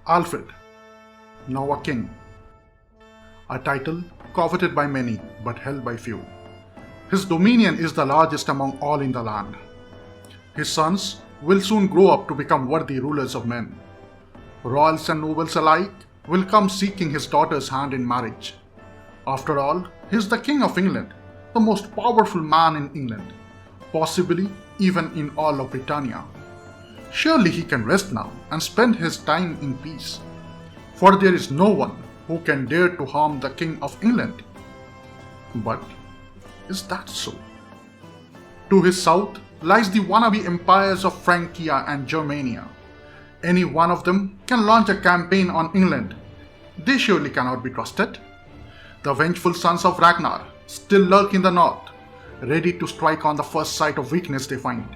Alfred, now a king, a title coveted by many but held by few. His dominion is the largest among all in the land. His sons will soon grow up to become worthy rulers of men. Royals and nobles alike will come seeking his daughter's hand in marriage. After all, he is the King of England, the most powerful man in England, possibly even in all of Britannia. Surely he can rest now and spend his time in peace, for there is no one who can dare to harm the King of England. But is that so? To his south lies the wannabe empires of Francia and Germania. Any one of them can launch a campaign on England. They surely cannot be trusted. The vengeful sons of Ragnar still lurk in the north, ready to strike on the first sight of weakness they find.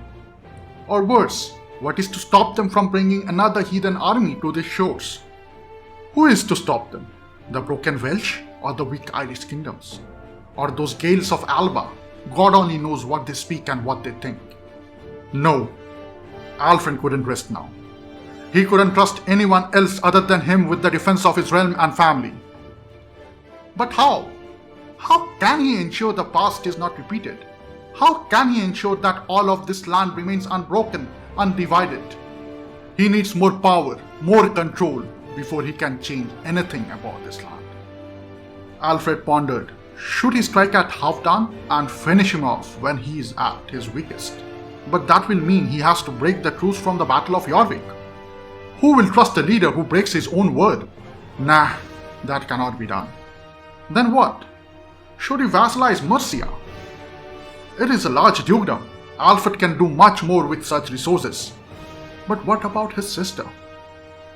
Or worse, what is to stop them from bringing another heathen army to their shores? Who is to stop them? The broken Welsh or the weak Irish kingdoms? Or those Gaels of Alba? God only knows what they speak and what they think. No, Alfred couldn't rest now. He couldn't trust anyone else other than him with the defense of his realm and family. But how? How can he ensure the past is not repeated? How can he ensure that all of this land remains unbroken, undivided? He needs more power, more control before he can change anything about this land. Alfred pondered, should he strike at Halfdon and finish him off when he is at his weakest? But that will mean he has to break the truce from the Battle of Jorvik. Who will trust a leader who breaks his own word? Nah, that cannot be done. Then what? Should he vassalize Mercia? It is a large dukedom. Alfred can do much more with such resources. But what about his sister?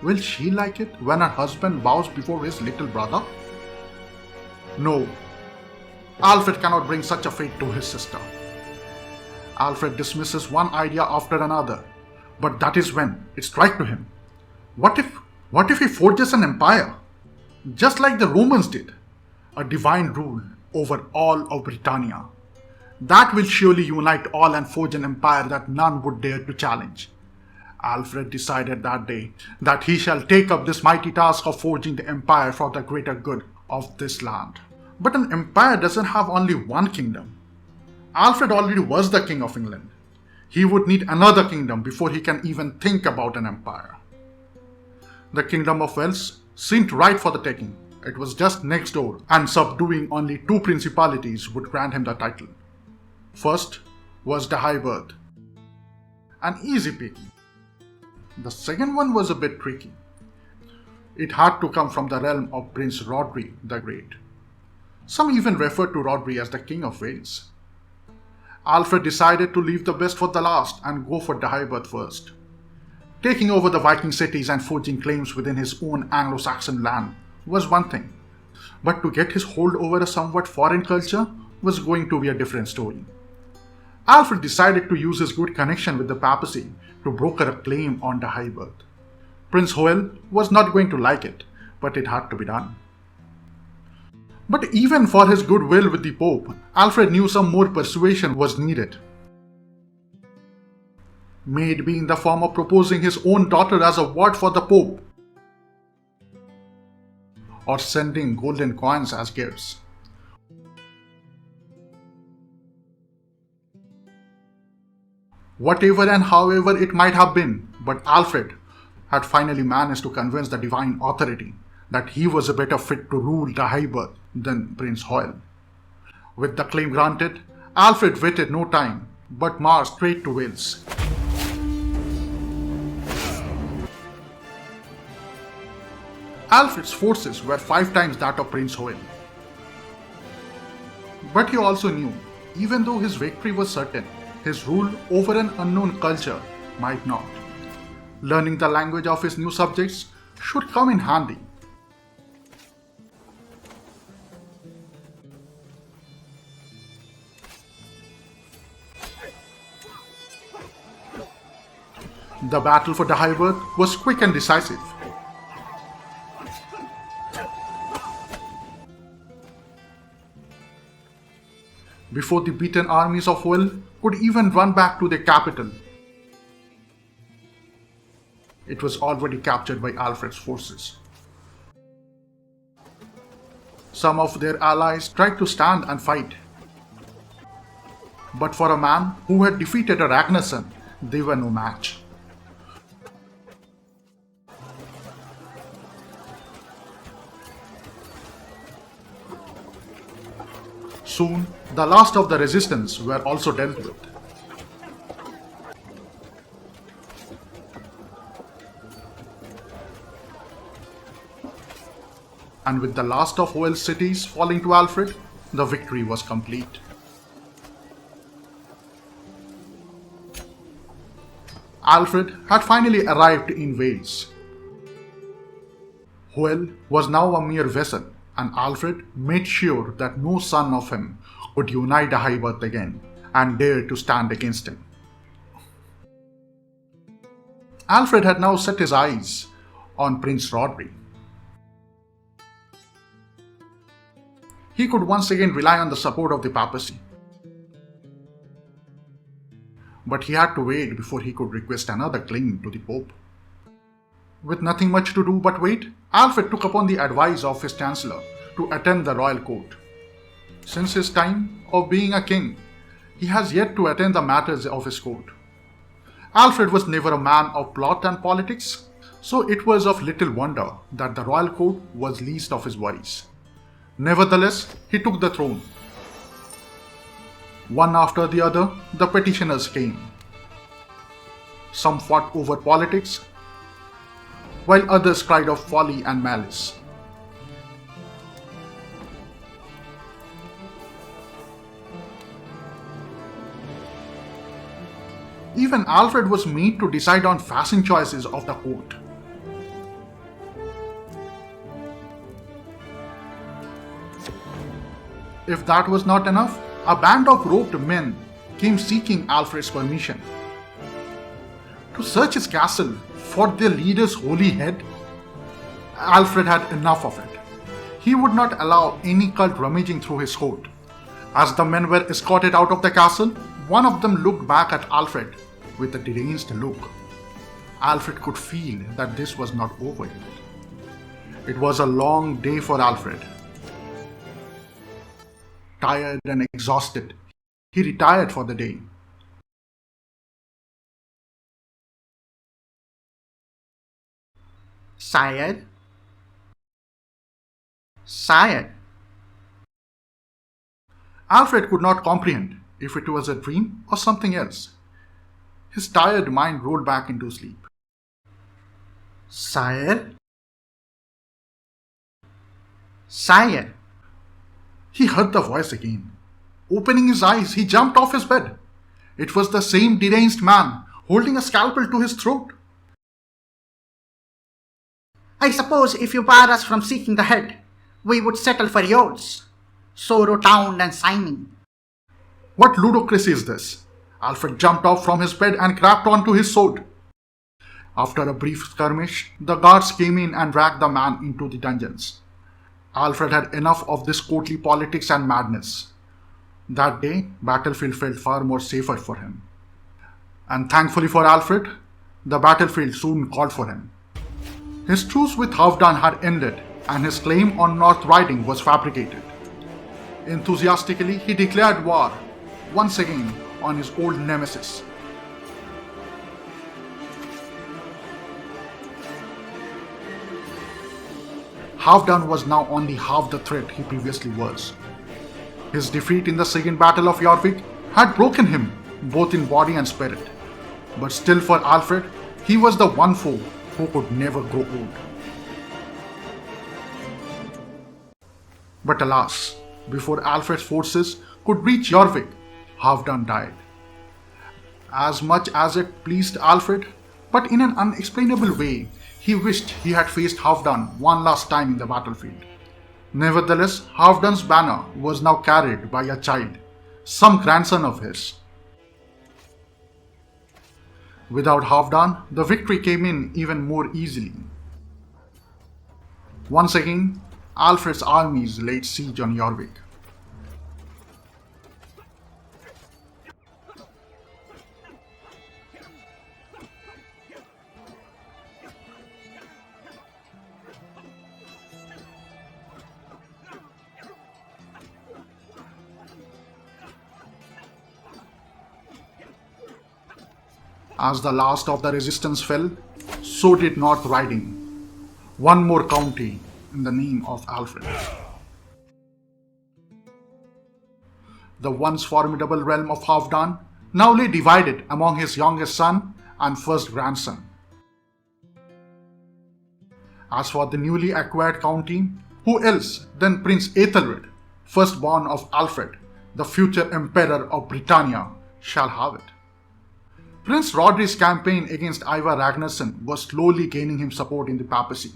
Will she like it when her husband bows before his little brother? No, Alfred cannot bring such a fate to his sister. Alfred dismisses one idea after another, but that is when it strikes to him. What if he forges an empire? Just like the Romans did. A divine rule over all of Britannia. That will surely unite all and forge an empire that none would dare to challenge. Alfred decided that day that he shall take up this mighty task of forging the empire for the greater good of this land. But an empire doesn't have only one kingdom. Alfred already was the King of England. He would need another kingdom before he can even think about an empire. The kingdom of Wales seemed right for the taking. It was just next door, and subduing only 2 principalities would grant him the title. First was the high birth, an easy picking. The second one was a bit tricky. It had to come from the realm of Prince Rodri the Great. Some even referred to Rodri as the King of Wales. Alfred decided to leave the best for the last and go for the high birth first. Taking over the Viking cities and forging claims within his own Anglo-Saxon land was one thing, but to get his hold over a somewhat foreign culture was going to be a different story. Alfred decided to use his good connection with the papacy to broker a claim on the high birth. Prince Hoel was not going to like it, but it had to be done. But even for his goodwill with the Pope, Alfred knew some more persuasion was needed. May it be in the form of proposing his own daughter as a ward for the Pope, or sending golden coins as gifts. Whatever and however it might have been, but Alfred had finally managed to convince the divine authority that he was a better fit to rule the high birth than Prince Hoel. With the claim granted, Alfred waited no time, but marched straight to Wales. Alfred's forces were 5 times that of Prince Hoel. But he also knew, even though his victory was certain, his rule over an unknown culture might not. Learning the language of his new subjects should come in handy. The battle for the high birth was quick and decisive. Before the beaten armies of Hoel could even run back to their capital, it was already captured by Alfred's forces. Some of their allies tried to stand and fight, but for a man who had defeated a Ragnarson, they were no match. Soon, the last of the resistance were also dealt with. And with the last of Wales cities falling to Alfred, the victory was complete. Alfred had finally arrived in Wales. Wales was now a mere vessel, and Alfred made sure that no son of him would unite a high birth again and dare to stand against him. Alfred had now set his eyes on Prince Jorvik. He could once again rely on the support of the papacy. But he had to wait before he could request another claim to the Pope. With nothing much to do but wait, Alfred took upon the advice of his chancellor to attend the royal court. Since his time of being a king, he has yet to attend the matters of his court. Alfred was never a man of plot and politics, so it was of little wonder that the royal court was least of his worries. Nevertheless, he took the throne. One after the other, the petitioners came. Some fought over politics, while others cried of folly and malice. Even Alfred was made to decide on fashion choices of the court. If that was not enough, a band of robed men came seeking Alfred's permission to search his castle for their leader's holy head. Alfred had enough of it. He would not allow any cult rummaging through his court. As the men were escorted out of the castle, one of them looked back at Alfred with a deranged look. Alfred could feel that this was not over yet. It was a long day for Alfred. Tired and exhausted, he retired for the day. Sire? Sire? Alfred could not comprehend if it was a dream or something else. His tired mind rolled back into sleep. Sire? Sire? He heard the voice again. Opening his eyes, he jumped off his bed. It was the same deranged man, holding a scalpel to his throat. I suppose if you bar us from seeking the head, we would settle for yours. Sorrow town and signing. What ludicrousy is this? Alfred jumped off from his bed and grabbed onto his sword. After a brief skirmish, the guards came in and dragged the man into the dungeons. Alfred had enough of this courtly politics and madness. That day, battlefield felt far more safer for him. And thankfully for Alfred, the battlefield soon called for him. His truce with Halfdon had ended, and his claim on North Riding was fabricated. Enthusiastically, he declared war, once again, on his old nemesis. Halfdon was now only half the threat he previously was. His defeat in the second battle of Jorvik had broken him, both in body and spirit. But still for Alfred, he was the one foe who could never grow old. But alas, before Alfred's forces could reach Jorvik, Halfdon died. As much as it pleased Alfred, but in an unexplainable way, he wished he had faced Halfdon one last time in the battlefield. Nevertheless, Halfdon's banner was now carried by a child, some grandson of his. Without Halfdon, the victory came in even more easily. Once again, Alfred's armies laid siege on Jorvik. As the last of the resistance fell, so did North Riding, one more county in the name of Alfred. The once formidable realm of Halfdon now lay divided among his youngest son and first grandson. As for the newly acquired county, who else than Prince Ethelred, firstborn of Alfred, the future Emperor of Britannia, shall have it. Prince Rodri's campaign against Ivar Ragnarson was slowly gaining him support in the papacy.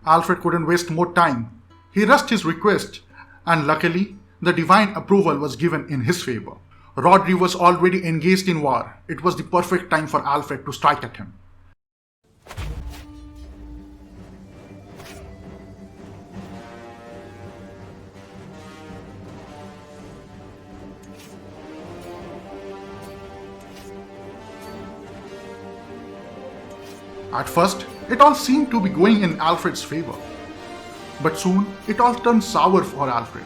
Alfred couldn't waste more time. He rushed his request, and luckily, the divine approval was given in his favor. Rodri was already engaged in war. It was the perfect time for Alfred to strike at him. At first, it all seemed to be going in Alfred's favor. But soon, it all turned sour for Alfred.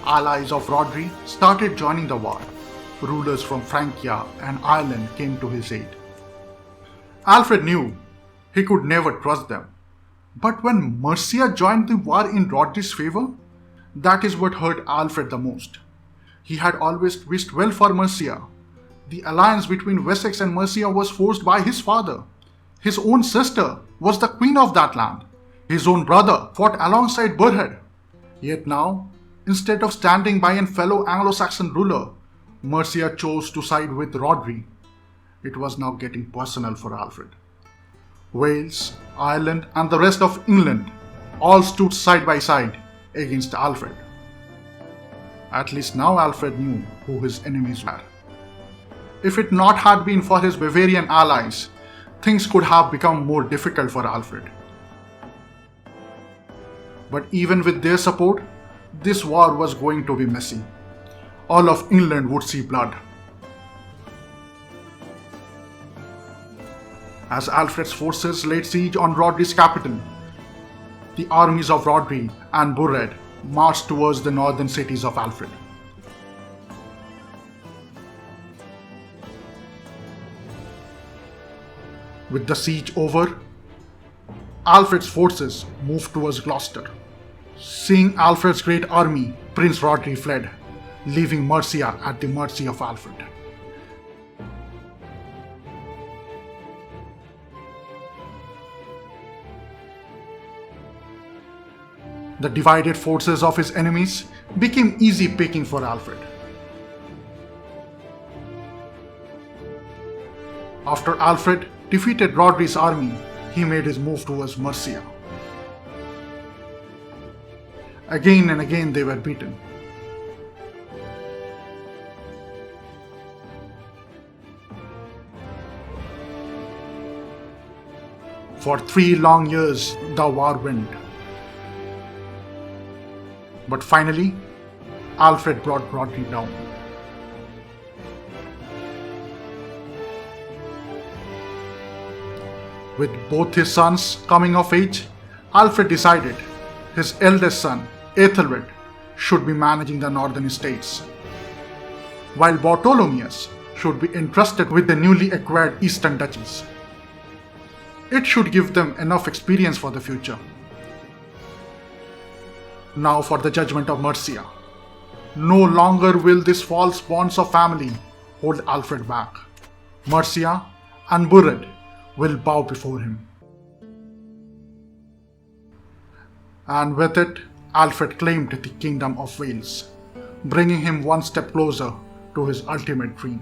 Allies of Rodri started joining the war. Rulers from Francia and Ireland came to his aid. Alfred knew he could never trust them. But when Mercia joined the war in Rodri's favor, that is what hurt Alfred the most. He had always wished well for Mercia. The alliance between Wessex and Mercia was forced by his father. His own sister was the queen of that land. His own brother fought alongside Burhed. Yet now, instead of standing by a fellow Anglo-Saxon ruler, Mercia chose to side with Rodri. It was now getting personal for Alfred. Wales, Ireland, and the rest of England all stood side by side against Alfred. At least now Alfred knew who his enemies were. If it not had been for his Bavarian allies, things could have become more difficult for Alfred. But even with their support, this war was going to be messy. All of England would see blood. As Alfred's forces laid siege on Rodri's capital, the armies of Rodri and Burhed marched towards the northern cities of Alfred. With the siege over, Alfred's forces moved towards Gloucester. Seeing Alfred's great army, Prince Rodri fled, leaving Mercia at the mercy of Alfred. The divided forces of his enemies became easy picking for Alfred. After Alfred defeated Rodri's army, he made his move towards Mercia. Again and again they were beaten. For 3 long years, the war went. But finally, Alfred brought Rodri down. With both his sons coming of age, Alfred decided his eldest son, Ethelred, should be managing the northern estates, while Bartholomeus should be entrusted with the newly acquired eastern duchies. It should give them enough experience for the future. Now for the judgment of Mercia. No longer will these false bonds of family hold Alfred back. Mercia and Burhed will bow before him. And with it, Alfred claimed the kingdom of Wales, bringing him one step closer to his ultimate dream.